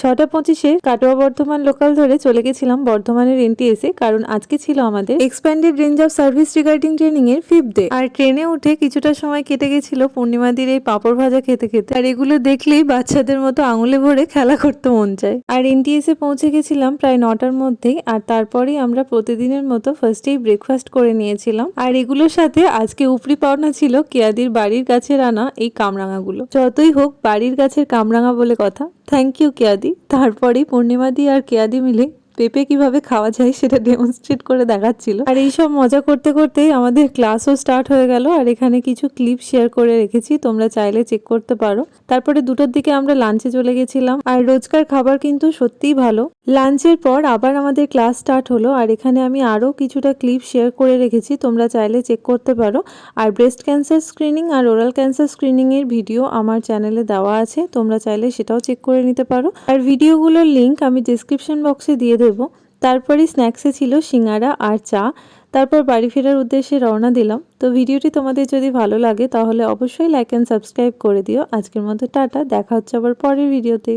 6:25 Katwa Bardhaman local ধরে চলে গেছিলাম বর্ধমানের এনটিএসে, কারণ আজকে ছিল আমাদের expanded range of service regarding training এর 5th ডে। আর ট্রেনে উঠে কিছুটা সময় কেটে গেছিল পূর্ণিমাদির এই পাঁপড় ভাজা খেতে খেতে। আর এগুলো দেখলেই বাচ্চাদের মতো আঙুলে ভরে খেলা করতে মন চায়। আর এনটিএসে পৌঁছে গেছিলাম প্রায় 9টার মধ্যেই। আর তারপরেই আমরা প্রতিদিনের মতো ফার্স্টেই ব্রেকফাস্ট করে নিয়েছিলাম। আর এগুলোর সাথে আজকে উপরি পাওনা ছিল কেয়াদির বাড়ির গাছের আনা এই কামরাঙাগুলো। যতই হোক বাড়ির গাছের কামরাঙা বলে কথা। থ্যাংক ইউ কেয়াদি। তারপরেই পূর্ণিমাদি আর কেয়াদি মিলে পেঁপে কিভাবে খাওয়া যায় সেটা ডেমনস্ট্রেট করে দেখাচ্ছিল। আর এইসব মজা করতে করতেই আমাদের ক্লাসও স্টার্ট হয়ে গেল। আর এখানে কিছু ক্লিপ শেয়ার করে রেখেছি, তোমরা চাইলে চেক করতে পারো। তারপরে 2টার দিকে আমরা লাঞ্চে চলে গেছিলাম। আর রোজকার খাবার কিন্তু সত্যিই ভালো। লাঞ্চের পর আবার আমাদের ক্লাস স্টার্ট হলো। আর এখানে আমি আরও কিছুটা ক্লিপ শেয়ার করে রেখেছি, তোমরা চাইলে চেক করতে পারো। আর ব্রেস্ট ক্যান্সার স্ক্রিনিং আর ওরাল ক্যান্সার স্ক্রিনিং এর ভিডিও আমার চ্যানেলে দেওয়া আছে, তোমরা চাইলে সেটাও চেক করে নিতে পারো। আর ভিডিওগুলোর লিঙ্ক আমি ডেসক্রিপশন বক্সে দিয়ে দেবো। তারপরে স্ন্যাক্সে ছিল সিঙ্গারা আর চা। তারপর বাড়ি ফেরার উদ্দেশ্যে রওনা দিলাম। তো ভিডিওটি তোমাদের যদি ভালো লাগে তাহলে অবশ্যই লাইক অ্যান্ড সাবস্ক্রাইব করে দিও। আজকের মতো টাটা, দেখা হচ্ছে আবার পরের ভিডিওতে।